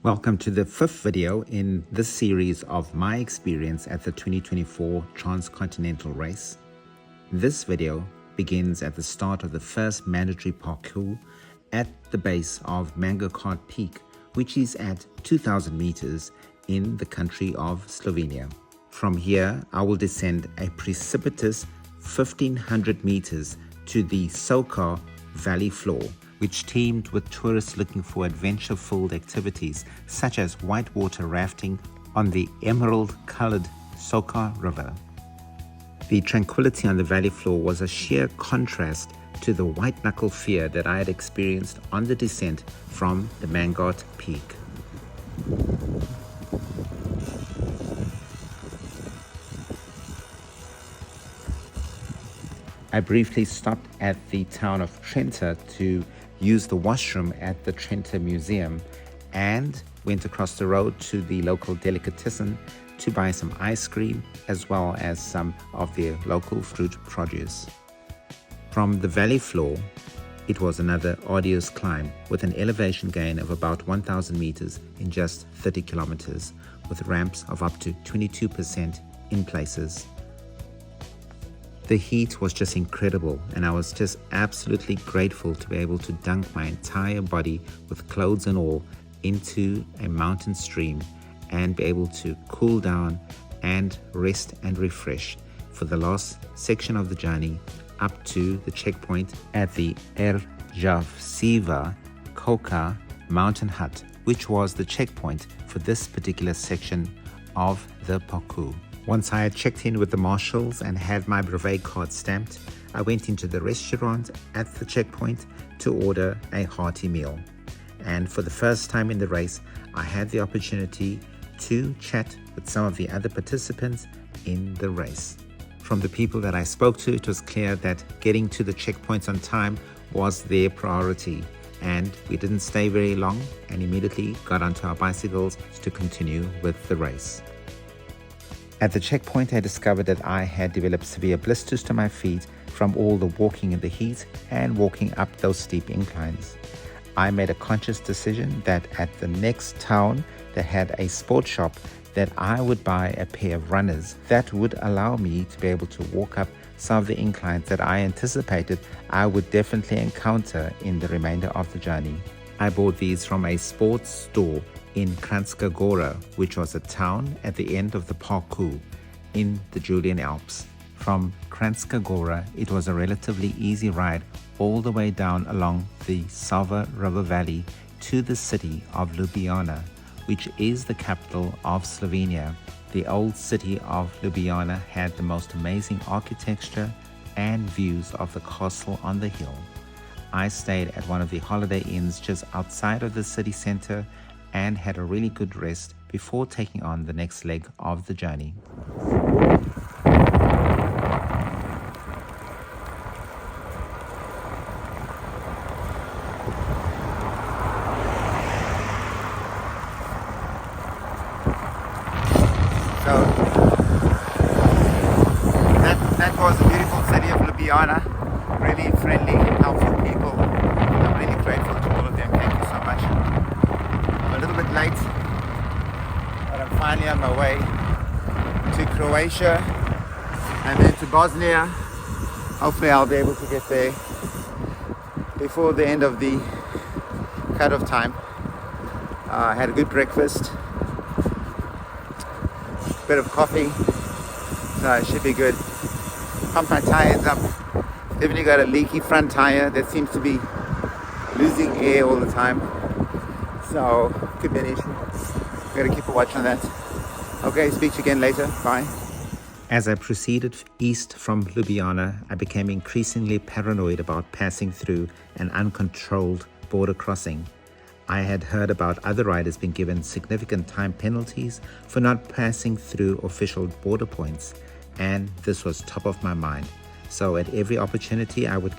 Welcome to the fifth video in this series of my experience at the 2024 TransContinental race. This video begins at the start of the first mandatory parkour at the base of Mango Kart Peak, which is at 2,000 meters in the country of Slovenia. From here, I will descend a precipitous 1,500 meters to the Soka valley floor, which teemed with tourists looking for adventure-filled activities such as whitewater rafting on the emerald-colored Soka River. The tranquility on the valley floor was a sheer contrast to the white-knuckle fear that I had experienced on the descent from the Mangot Peak. I briefly stopped at the town of Trenta to use the washroom at the Trenta Museum and went across the road to the local delicatessen to buy some ice cream as well as some of their local fruit produce. From the valley floor, it was another arduous climb with an elevation gain of about 1,000 meters in just 30 kilometers, with ramps of up to 22% in places. The heat was just incredible, and I was just absolutely grateful to be able to dunk my entire body with clothes and all into a mountain stream and be able to cool down and rest and refresh for the last section of the journey up to the checkpoint at the Erjavsiva Koka mountain hut, which was the checkpoint for this particular section of the parkour. Once I had checked in with the marshals and had my brevet card stamped, I went into the restaurant at the checkpoint to order a hearty meal. And for the first time in the race, I had the opportunity to chat with some of the other participants in the race. From the people that I spoke to, it was clear that getting to the checkpoints on time was their priority. And we didn't stay very long and immediately got onto our bicycles to continue with the race. At the checkpoint, I discovered that I had developed severe blisters to my feet from all the walking in the heat and walking up those steep inclines. I made a conscious decision that at the next town that had a sports shop that I would buy a pair of runners that would allow me to be able to walk up some of the inclines that I anticipated I would definitely encounter in the remainder of the journey. I bought these from a sports store in Kranjska Gora, which was a town at the end of the parkour in the Julian Alps. From Kranjska Gora, it was a relatively easy ride all the way down along the Sava River Valley to the city of Ljubljana, which is the capital of Slovenia. The old city of Ljubljana had the most amazing architecture and views of the castle on the hill. I stayed at one of the holiday inns just outside of the city center and had a really good rest before taking on the next leg of the journey. So that was the beautiful city of Ljubljana. Really friendly, helpful people. I'm really grateful to all of them. Thank you so much. I'm a little bit late, but I'm finally on my way to Croatia and then to Bosnia. Hopefully I'll be able to get there before the end of the cut-off time. I had a good breakfast, bit of coffee, so it should be good. Pump my tires up. Definitely got a leaky front tire that seems to be losing air all the time, so could be an issue. Gotta keep a watch on that. Okay, speak to you again later. Bye. As I proceeded east from Ljubljana, I became increasingly paranoid about passing through an uncontrolled border crossing. I had heard about other riders being given significant time penalties for not passing through official border points, and this was top of my mind. So at every opportunity I would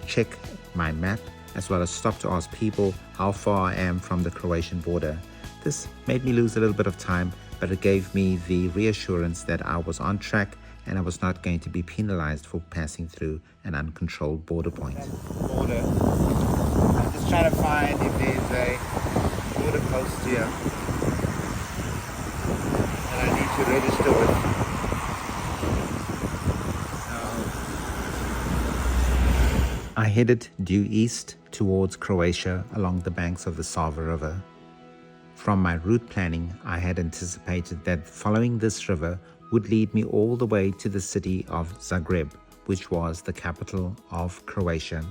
check my map as well as stop to ask people how far I am from the Croatian border. This made me lose a little bit of time, but it gave me the reassurance that I was on track and I was not going to be penalized for passing through an uncontrolled border point. I'm just trying to find if there's a border post here that I need to register with. So I headed due east towards Croatia along the banks of the Sava River. From my route planning, I had anticipated that following this river would lead me all the way to the city of Zagreb, which was the capital of Croatia.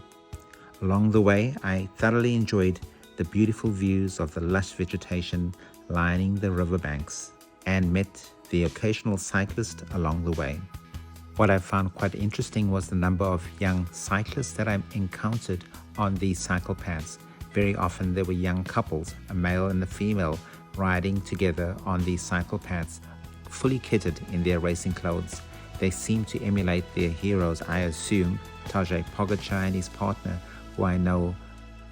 Along the way, I thoroughly enjoyed the beautiful views of the lush vegetation lining the riverbanks and met the occasional cyclist along the way. What I found quite interesting was the number of young cyclists that I encountered on these cycle paths. Very often there were young couples, a male and a female, riding together on these cycle paths, fully kitted in their racing clothes. They seem to emulate their heroes, I assume, Tadej Pogačar and his partner, who I know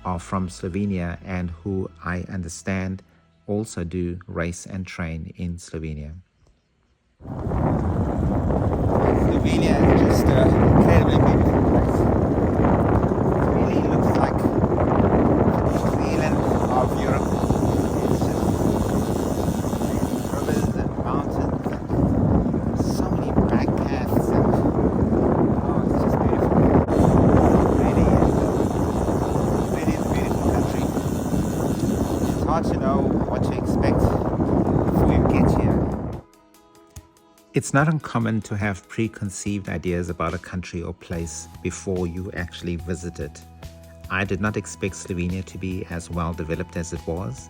are from Slovenia and who I understand also do race and train in Slovenia. Slovenia is just an incredibly beautiful place. It really looks like the Zealand of Europe. It's just rivers and mountains and so many bike paths and it's just beautiful. Really is a beautiful country. It's hard to know what to expect before you get here. It's not uncommon to have preconceived ideas about a country or place before you actually visit it. I did not expect Slovenia to be as well developed as it was.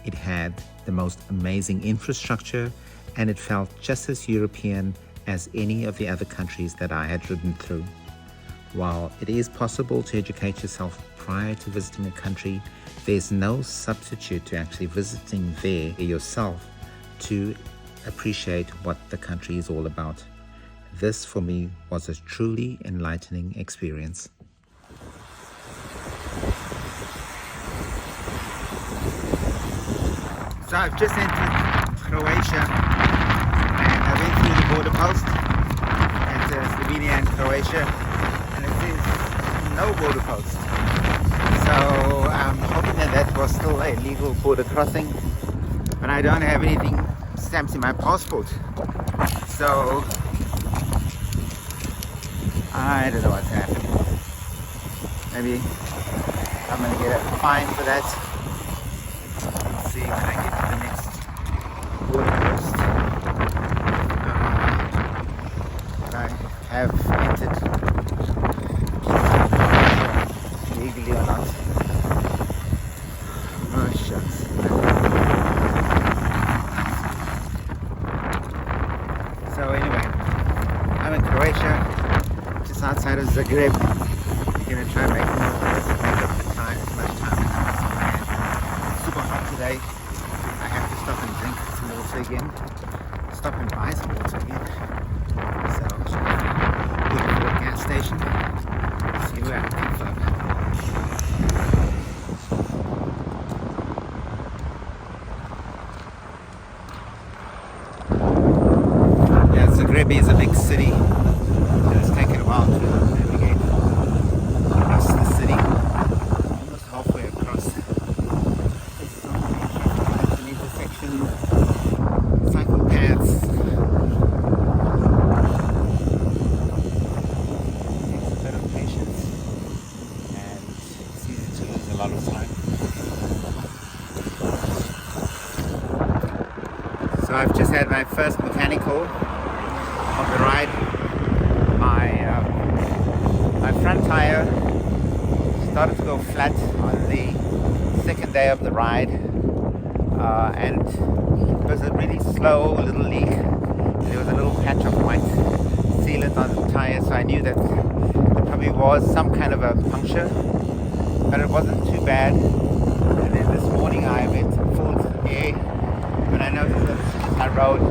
It had the most amazing infrastructure and it felt just as European as any of the other countries that I had ridden through. While it is possible to educate yourself prior to visiting a country, there's no substitute to actually visiting there yourself to appreciate what the country is all about. This for me was a truly enlightening experience. So I've just entered Croatia and I went through the border post at Slovenia and Croatia and it says no border post. So I'm hoping that was still a legal border crossing, but I don't have anything stamped in my passport, so I don't know what's happening. Maybe I'm gonna get a fine for that. Let's see when I get to the next border post. I have entered legally or not. Oh shucks. So anyway, I'm in Croatia, just outside of Zagreb. I'm gonna try and make up the time, as much time as possible. It's super hot today. I have to stop and drink some water again. Stop and buy some water again. So, look for a gas station. See where I can fill up. Zagreb is a big city, and it's taken a while to navigate across the city. Almost halfway across. There's an intersection, cycle paths. It takes a bit of patience, and it's easy to lose a lot of time. So I've just had my first mechanical of the ride. My front tire started to go flat on the second day of the ride, and it was a really slow little leak. There was a little patch of white sealant on the tire, so I knew that it probably was some kind of a puncture, but it wasn't too bad. And then this morning I went full air, but I noticed that as soon as I rode,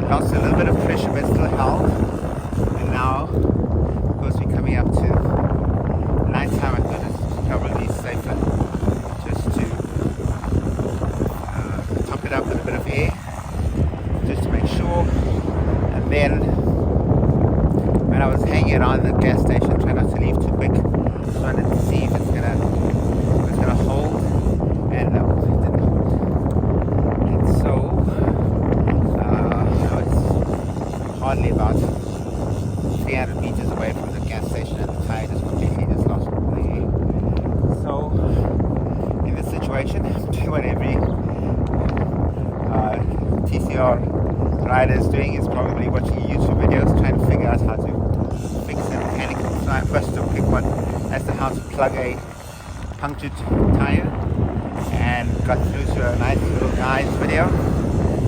lost a little bit of pressure but still held, and now of course we're coming up to night time. I thought it's probably safer just to top it up with a bit of air just to make sure. And then when I was hanging around the gas station, try not to leave too quick, just wanted to see if it's gonna hold, and it didn't hold. situation. I'm doing what every TCR rider is doing, is probably watching YouTube videos trying to figure out how to fix a mechanical. So I first to pick one as to how to plug a punctured tire, and got through to a nice little guy's video.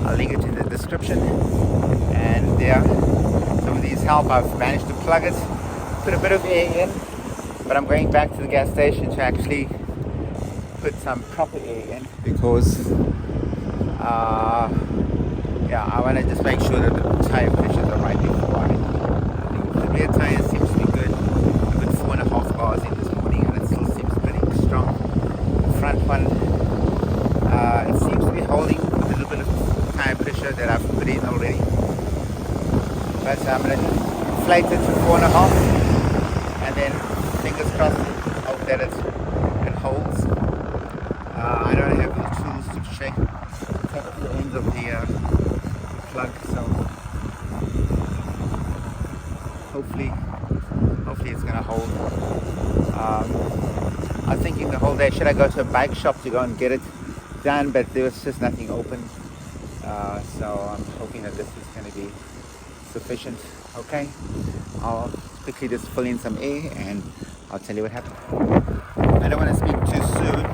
I'll link it in the description. And yeah, so with his help I've managed to plug it, put a bit of air in, but I'm going back to the gas station to actually put some proper air in, because yeah, I want to just make sure that the tire pressures are right before I leave. The rear tire seems to be good. I put 4.5 bars in this morning and it still seems pretty strong. The front one, it seems to be holding with a little bit of tire pressure that I've put in already. But I'm going to inflate it to 4.5, and then fingers crossed, hope that it holds. I don't have the tools to check the ends of the plug, so hopefully it's going to hold. I was thinking the whole day, should I go to a bike shop to go and get it done, but there was just nothing open, so I'm hoping that this is going to be sufficient. Okay, I'll quickly just fill in some air and I'll tell you what happened. I don't want to speak too soon,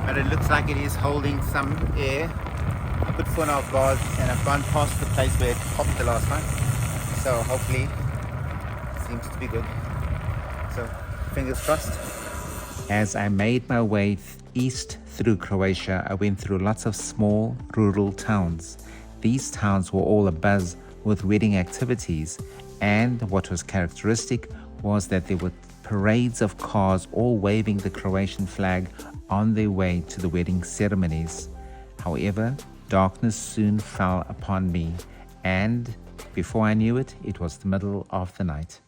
but it looks like it is holding some air. I put 4.5 bars and I've gone past the place where it popped the last time, so hopefully it seems to be good. So fingers crossed. As I made my way east through Croatia, I went through lots of small rural towns. These towns were all abuzz with wedding activities, and what was characteristic was that there were parades of cars all waving the Croatian flag on their way to the wedding ceremonies. However, darkness soon fell upon me, and before I knew it, it was the middle of the night.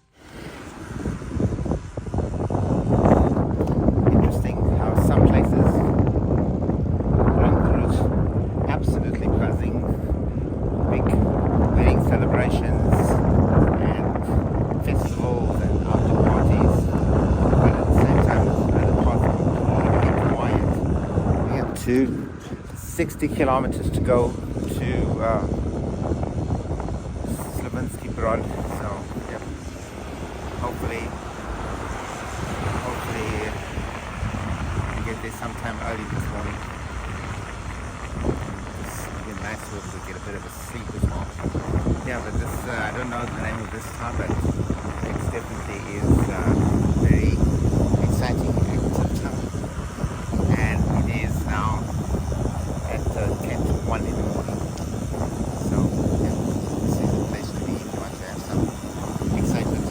Interesting how some places run through absolutely buzzing, big wedding celebrations and festivals and after parties, but at the same time other parts are completely quiet. We have 60 kilometers to go to Slavonski Brod, so yeah, hopefully we get there sometime early this morning. It's be nice to get a bit of a sleep as well. Yeah, but this I don't know the name of this town, but it definitely is very exciting, active town, and it is now at 10 to 1 in the morning. So yeah, this is the place to be if you want to have some excitement.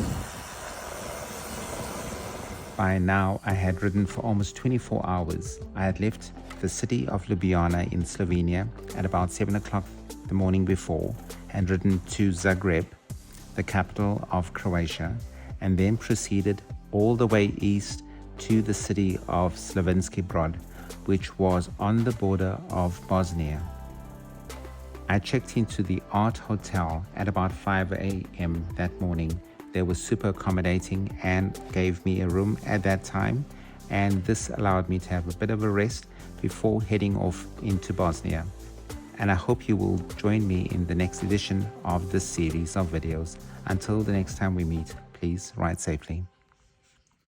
By now, I had ridden for almost 24 hours. I had left the city of Ljubljana in Slovenia at about 7 o'clock the morning before, and ridden to Zagreb, the capital of Croatia, and then proceeded all the way east to the city of Slavonski Brod, which was on the border of Bosnia. I checked into the Art Hotel at about 5 a.m. that morning. They were super accommodating and gave me a room at that time, and this allowed me to have a bit of a rest before heading off into Bosnia. And I hope you will join me in the next edition of this series of videos. Until the next time we meet, please ride safely.